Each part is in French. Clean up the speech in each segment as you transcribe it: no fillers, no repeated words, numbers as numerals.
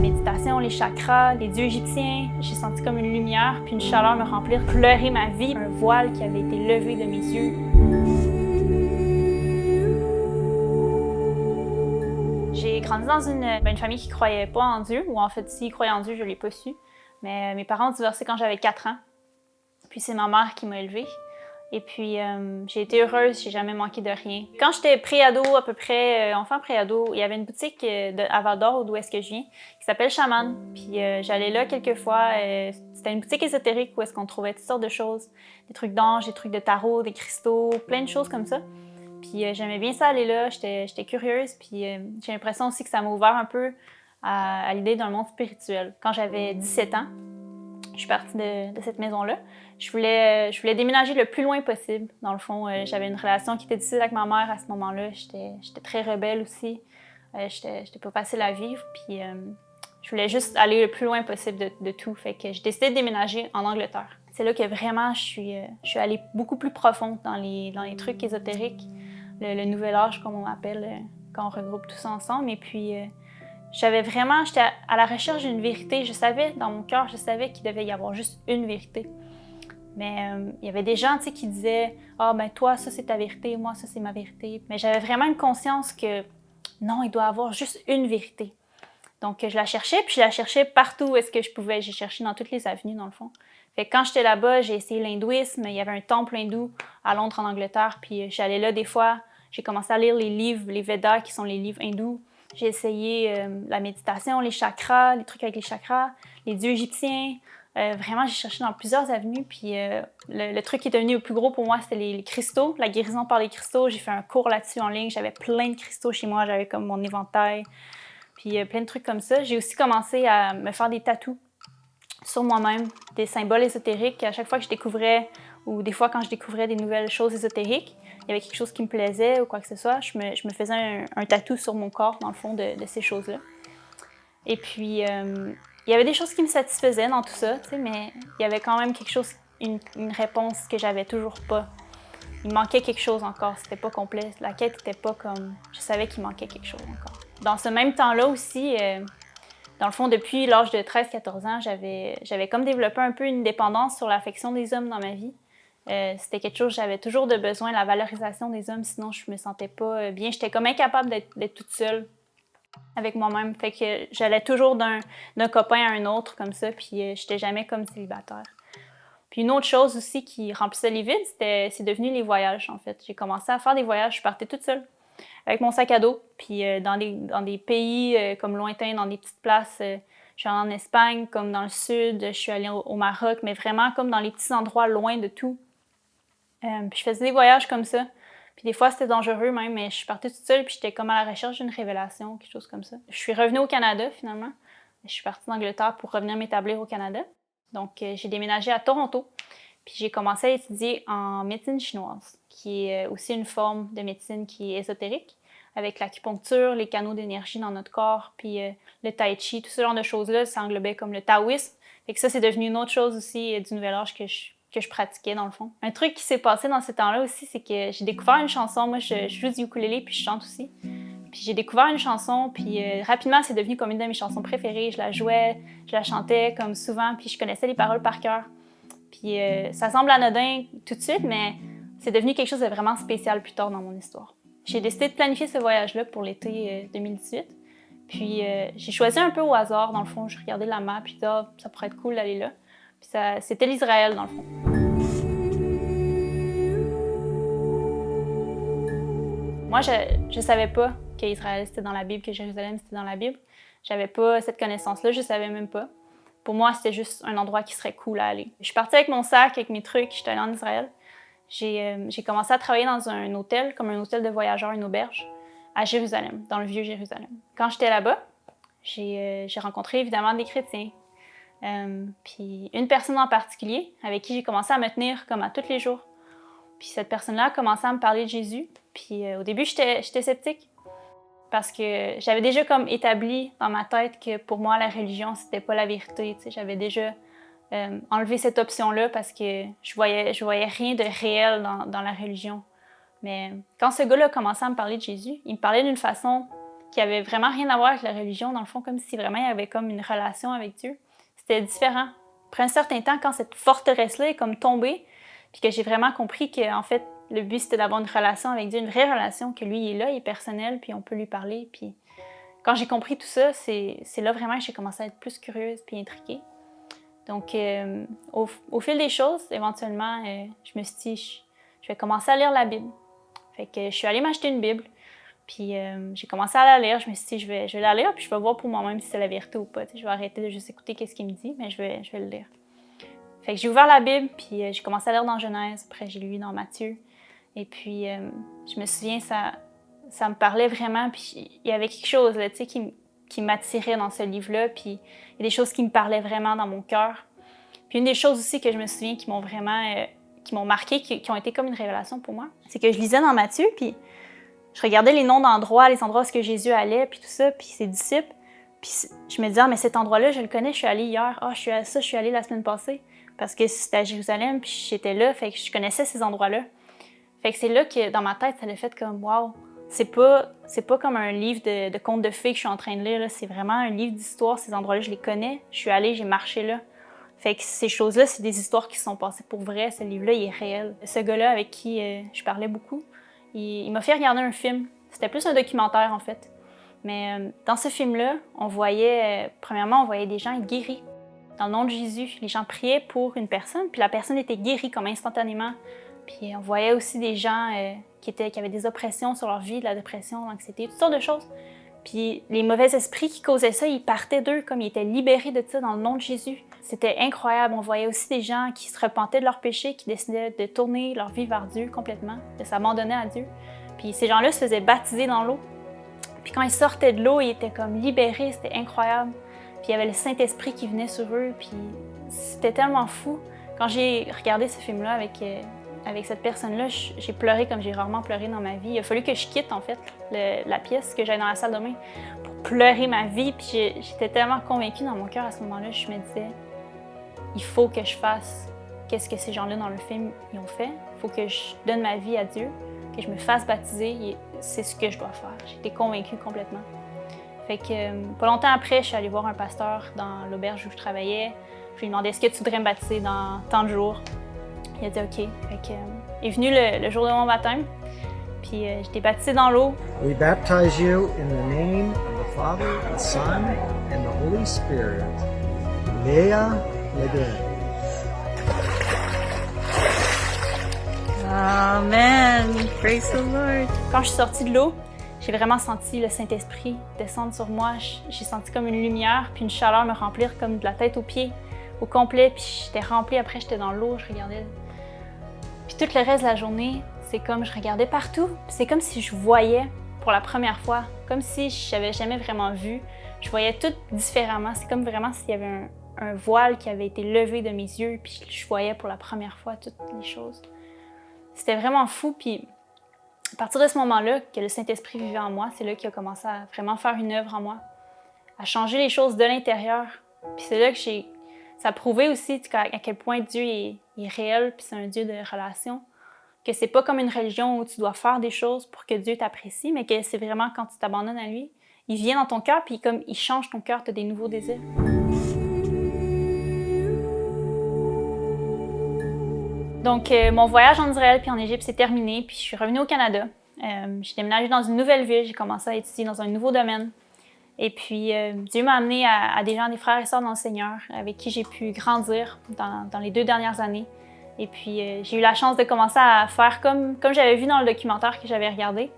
méditation, les chakras, les dieux égyptiens. J'ai senti comme une lumière puis une chaleur me remplir, pleurer ma vie, un voile qui avait été levé de mes yeux. J'ai grandi dans une famille qui ne croyait pas en Dieu, ou en fait, s'ils croyaient en Dieu, je ne l'ai pas su. Mais mes parents ont divorcé quand j'avais 4 ans. Puis c'est ma mère qui m'a élevée. Et puis j'ai été heureuse, j'ai jamais manqué de rien. Quand j'étais pré-ado, à peu près, enfant pré-ado, il y avait une boutique à Val-d'Or, d'où est-ce que je viens, qui s'appelle Chaman. Puis j'allais là quelques fois. C'était une boutique ésotérique où est-ce qu'on trouvait toutes sortes de choses. Des trucs d'ange, des trucs de tarot, des cristaux, plein de choses comme ça. Puis j'aimais bien ça aller là, j'étais curieuse. Puis j'ai l'impression aussi que ça m'a ouvert un peu à l'idée d'un monde spirituel. Quand j'avais 17 ans, je suis partie de cette maison-là. Je voulais déménager le plus loin possible. Dans le fond, j'avais une relation qui était difficile avec ma mère à ce moment-là. J'étais très rebelle aussi. J'étais pas facile à vivre. Puis je voulais juste aller le plus loin possible de tout. Fait que j'ai décidé de déménager en Angleterre. C'est là que vraiment je suis allée beaucoup plus profonde dans les trucs ésotériques. Le nouvel âge, comme on m'appelle, quand on regroupe tout ça ensemble. Et puis j'étais à la recherche d'une vérité. Je savais, dans mon cœur, je savais qu'il devait y avoir juste une vérité. Mais il y avait des gens qui disaient « Ah, ben toi, ça c'est ta vérité, moi, ça c'est ma vérité. » Mais j'avais vraiment une conscience que non, il doit y avoir juste une vérité. Donc je la cherchais, puis je la cherchais partout où est-ce que je pouvais. J'ai cherché dans toutes les avenues, dans le fond. Fait que quand j'étais là-bas, j'ai essayé l'hindouisme. Il y avait un temple hindou à Londres, en Angleterre, puis j'allais là des fois. J'ai commencé à lire les livres, les Védas, qui sont les livres hindous. J'ai essayé la méditation, les chakras, les trucs avec les chakras, les dieux égyptiens. Vraiment, j'ai cherché dans plusieurs avenues. Puis le truc qui est devenu le plus gros pour moi, c'était les cristaux, la guérison par les cristaux. J'ai fait un cours là-dessus en ligne. J'avais plein de cristaux chez moi. J'avais comme mon éventail. Puis plein de trucs comme ça. J'ai aussi commencé à me faire des tatous sur moi-même, des symboles ésotériques. À chaque fois que je découvrais, ou des fois quand je découvrais des nouvelles choses ésotériques, il y avait quelque chose qui me plaisait ou quoi que ce soit, je me faisais un tatou sur mon corps, dans le fond, de ces choses-là. Et puis, il y avait des choses qui me satisfaisaient dans tout ça, mais il y avait quand même quelque chose, une réponse que j'avais toujours pas. Il manquait quelque chose encore, c'était pas complet. La quête était pas comme... Je savais qu'il manquait quelque chose encore. Dans ce même temps-là aussi, dans le fond, depuis l'âge de 13-14 ans, j'avais comme développé un peu une dépendance sur l'affection des hommes dans ma vie. C'était quelque chose, j'avais toujours de besoin, la valorisation des hommes, sinon je me sentais pas bien. J'étais comme incapable d'être toute seule avec moi-même. Fait que j'allais toujours d'un copain à un autre comme ça, puis j'étais jamais comme célibataire. Puis une autre chose aussi qui remplissait les vides, c'est devenu les voyages, en fait. J'ai commencé à faire des voyages, je partais toute seule avec mon sac à dos, puis dans des pays comme lointains, dans des petites places. Je suis allée en Espagne, comme dans le sud, je suis allée au Maroc, mais vraiment comme dans les petits endroits loin de tout. Puis je faisais des voyages comme ça. Puis des fois, c'était dangereux même, mais je suis partie toute seule, puis j'étais comme à la recherche d'une révélation, quelque chose comme ça. Je suis revenue au Canada, finalement. Je suis partie d'Angleterre pour revenir m'établir au Canada. Donc, j'ai déménagé à Toronto, puis j'ai commencé à étudier en médecine chinoise, qui est aussi une forme de médecine qui est ésotérique, avec l'acupuncture, les canaux d'énergie dans notre corps, puis le tai chi, tout ce genre de choses-là, ça englobait comme le taoïsme. Fait que ça, c'est devenu une autre chose aussi du nouvel âge que je pratiquais, dans le fond. Un truc qui s'est passé dans ce temps-là aussi, c'est que j'ai découvert une chanson. Moi, je joue du ukulélé, puis je chante aussi. Puis j'ai découvert une chanson, puis rapidement, c'est devenu comme une de mes chansons préférées. Je la jouais, je la chantais comme souvent, puis je connaissais les paroles par cœur. Puis ça semble anodin tout de suite, mais c'est devenu quelque chose de vraiment spécial plus tard dans mon histoire. J'ai décidé de planifier ce voyage-là pour l'été 2018. Puis j'ai choisi un peu au hasard, dans le fond. Je regardais la map, puis ça pourrait être cool d'aller là. Puis c'était l'Israël, dans le fond. Moi, je savais pas qu'Israël, c'était dans la Bible, que Jérusalem, c'était dans la Bible. J'avais pas cette connaissance-là, je savais même pas. Pour moi, c'était juste un endroit qui serait cool à aller. Je suis partie avec mon sac, avec mes trucs, je suis allée en Israël. J'ai commencé à travailler dans un hôtel, comme un hôtel de voyageurs, une auberge, à Jérusalem, dans le vieux Jérusalem. Quand j'étais là-bas, j'ai rencontré évidemment des chrétiens. Puis une personne en particulier, avec qui j'ai commencé à me tenir comme à tous les jours. Puis cette personne-là a commencé à me parler de Jésus. Puis au début, j'étais sceptique. Parce que j'avais déjà comme établi dans ma tête que pour moi, la religion, c'était pas la vérité. T'sais. J'avais déjà enlevé cette option-là parce que je voyais rien de réel dans la religion. Mais quand ce gars-là a commencé à me parler de Jésus, il me parlait d'une façon qui avait vraiment rien à voir avec la religion, dans le fond, comme si vraiment il y avait comme une relation avec Dieu. C'était différent. Après un certain temps, quand cette forteresse-là est comme tombée, puis que j'ai vraiment compris que, en fait, le but, c'était d'avoir une relation avec Dieu, une vraie relation, que lui, il est là, il est personnel, puis on peut lui parler. Puis quand j'ai compris tout ça, c'est là vraiment que j'ai commencé à être plus curieuse puis intriguée. Donc, au fil des choses, éventuellement, je me suis dit, je vais commencer à lire la Bible. Fait que je suis allée m'acheter une Bible, puis j'ai commencé à la lire. Je me suis dit, je vais la lire, puis je vais voir pour moi-même si c'est la vérité ou pas. Je vais arrêter de juste écouter ce qu'il me dit, mais je vais le lire. Fait que j'ai ouvert la Bible, puis j'ai commencé à lire dans Genèse, après j'ai lu dans Matthieu. Et puis, je me souviens, ça me parlait vraiment, puis il y avait quelque chose là, qui m'attirait dans ce livre-là, puis il y a des choses qui me parlaient vraiment dans mon cœur. Puis une des choses aussi que je me souviens qui m'ont vraiment, qui m'ont marqué, qui ont été comme une révélation pour moi, c'est que je lisais dans Matthieu, puis je regardais les noms d'endroits, les endroits où Jésus allait, puis tout ça, puis ses disciples, puis je me disais, ah, mais cet endroit-là, je le connais, je suis allée hier, ah, je suis allée la semaine passée, parce que c'était à Jérusalem, puis j'étais là, fait que je connaissais ces endroits-là. Fait que c'est là que, dans ma tête, ça l'a fait comme, wow, c'est pas comme un livre de contes de fées que je suis en train de lire, là. C'est vraiment un livre d'histoire, ces endroits-là, je les connais, je suis allée, j'ai marché là. Fait que ces choses-là, c'est des histoires qui se sont passées pour vrai, ce livre-là, il est réel. Ce gars-là avec qui je parlais beaucoup, il m'a fait regarder un film, c'était plus un documentaire en fait. Mais dans ce film-là, premièrement, on voyait des gens être guéris. Dans le nom de Jésus, les gens priaient pour une personne, puis la personne était guérie comme instantanément. Puis on voyait aussi des gens qui avaient des oppressions sur leur vie, de la dépression, de l'anxiété, toutes sortes de choses. Puis les mauvais esprits qui causaient ça, ils partaient d'eux comme ils étaient libérés de ça dans le nom de Jésus. C'était incroyable. On voyait aussi des gens qui se repentaient de leurs péchés, qui décidaient de tourner leur vie vers Dieu complètement, de s'abandonner à Dieu. Puis ces gens-là se faisaient baptiser dans l'eau. Puis quand ils sortaient de l'eau, ils étaient comme libérés, c'était incroyable. Puis il y avait le Saint-Esprit qui venait sur eux, puis c'était tellement fou. Quand j'ai regardé ce film-là avec cette personne-là, j'ai pleuré comme j'ai rarement pleuré dans ma vie. Il a fallu que je quitte, en fait, la pièce, que j'aille dans la salle de bain pour pleurer ma vie. Puis j'étais tellement convaincue dans mon cœur à ce moment-là, je me disais, il faut que je fasse qu'est-ce que ces gens-là dans le film ils ont fait. Il faut que je donne ma vie à Dieu, que je me fasse baptiser. C'est ce que je dois faire. J'étais convaincue complètement. Fait que pas longtemps après, je suis allée voir un pasteur dans l'auberge où je travaillais. Je lui ai demandé, est-ce que tu voudrais me baptiser dans tant de jours? Il a dit OK. Fait que, est venu le jour de mon baptême. Puis j'étais baptisée dans l'eau. We baptize you in the name of the Father, the Son, and the Holy Spirit. Léa Leguin. Amen. Praise the Lord. Quand je suis sortie de l'eau, j'ai vraiment senti le Saint-Esprit descendre sur moi. J'ai senti comme une lumière, puis une chaleur me remplir comme de la tête aux pieds, au complet. Puis j'étais remplie. Après, j'étais dans l'eau, je regardais. Puis tout le reste de la journée, c'est comme je regardais partout. C'est comme si je voyais pour la première fois, comme si je n'avais jamais vraiment vu. Je voyais tout différemment. C'est comme vraiment s'il y avait un voile qui avait été levé de mes yeux, puis je voyais pour la première fois toutes les choses. C'était vraiment fou. Puis à partir de ce moment-là, que le Saint-Esprit vivait en moi, c'est là qu'il a commencé à vraiment faire une œuvre en moi, à changer les choses de l'intérieur. Puis c'est là que ça a prouvé aussi à quel point Dieu est réel, puis c'est un Dieu de relation. Que c'est pas comme une religion où tu dois faire des choses pour que Dieu t'apprécie, mais que c'est vraiment quand tu t'abandonnes à lui, il vient dans ton cœur, puis comme il change ton cœur, tu as des nouveaux désirs. Donc, mon voyage en Israël puis en Égypte, c'est terminé, puis je suis revenue au Canada. J'ai déménagé dans une nouvelle ville, j'ai commencé à étudier dans un nouveau domaine. Et puis, Dieu m'a amenée à des frères et sœurs dans le Seigneur, avec qui j'ai pu grandir dans les 2 dernières années. Et puis, j'ai eu la chance de commencer à faire comme j'avais vu dans le documentaire que j'avais regardé.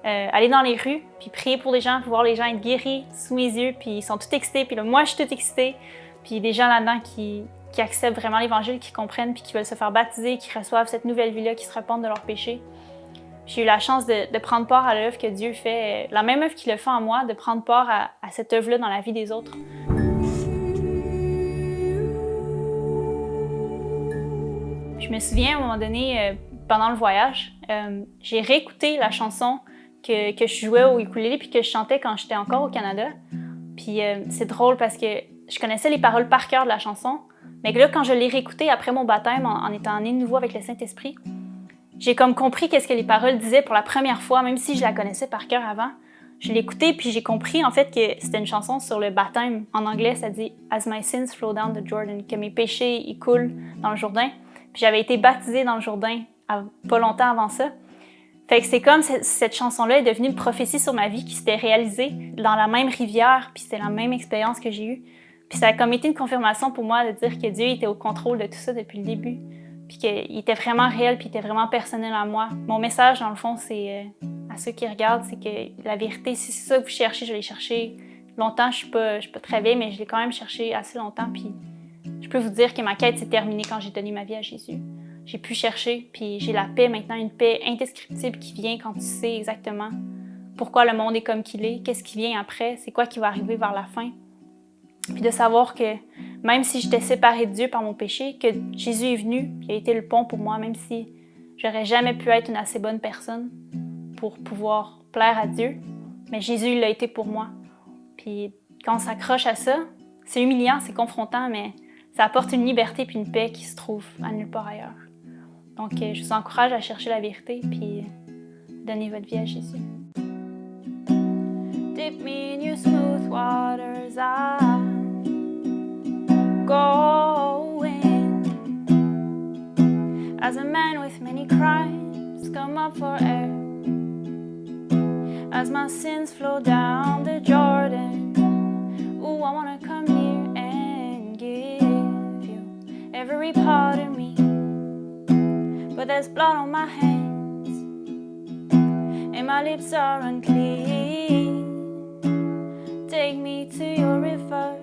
Aller dans les rues, puis prier pour les gens, puis voir les gens être guéris sous mes yeux, puis ils sont tout excités, puis là, moi, je suis toute excitée. Puis des gens là-dedans qui acceptent vraiment l'Évangile, qui comprennent, puis qui veulent se faire baptiser, qui reçoivent cette nouvelle vie-là, qui se repentent de leurs péchés. J'ai eu la chance de prendre part à l'œuvre que Dieu fait, la même œuvre qu'il a fait en moi, de prendre part à cette œuvre-là dans la vie des autres. Je me souviens, à un moment donné, pendant le voyage, j'ai réécouté la chanson que je jouais au ukulélé puis que je chantais quand j'étais encore au Canada. Puis c'est drôle parce que je connaissais les paroles par cœur de la chanson, mais là, quand je l'ai réécoutée après mon baptême, en étant née de nouveau avec le Saint-Esprit, j'ai comme compris qu'est-ce que les paroles disaient pour la première fois, même si je la connaissais par cœur avant. Je l'ai écouté puis j'ai compris en fait que c'était une chanson sur le baptême. En anglais, ça dit « As my sins flow down the Jordan », que mes péchés ils coulent dans le Jourdain. Puis j'avais été baptisée dans le Jourdain pas longtemps avant ça. Fait que c'est comme cette chanson-là est devenue une prophétie sur ma vie qui s'était réalisée dans la même rivière, puis c'était la même expérience que j'ai eue. Puis ça a comme été une confirmation pour moi de dire que Dieu était au contrôle de tout ça depuis le début, puis qu'il était vraiment réel, puis il était vraiment personnel à moi. Mon message, dans le fond, c'est à ceux qui regardent, c'est que la vérité, si c'est ça que vous cherchez, je l'ai cherché longtemps. Je suis pas très vieille, mais je l'ai quand même cherché assez longtemps, puis je peux vous dire que ma quête s'est terminée quand j'ai donné ma vie à Jésus. J'ai pu chercher, puis j'ai la paix maintenant, une paix indescriptible qui vient quand tu sais exactement pourquoi le monde est comme qu'il est, qu'est-ce qui vient après, c'est quoi qui va arriver vers la fin. Puis de savoir que même si j'étais séparée de Dieu par mon péché, que Jésus est venu, il a été le pont pour moi, même si j'aurais jamais pu être une assez bonne personne pour pouvoir plaire à Dieu, mais Jésus, il l'a été pour moi. Puis quand on s'accroche à ça, c'est humiliant, c'est confrontant, mais ça apporte une liberté puis une paix qui se trouve à nulle part ailleurs. Donc, je vous encourage à chercher la vérité puis donner votre vie à Jésus. Dip me in your smooth waters, I'm going. As a man with many crimes, come up for air. As my sins flow down the Jordan, ooh, I wanna come near and give you every part of me. But there's blood on my hands, and my lips are unclean. Take me to your river,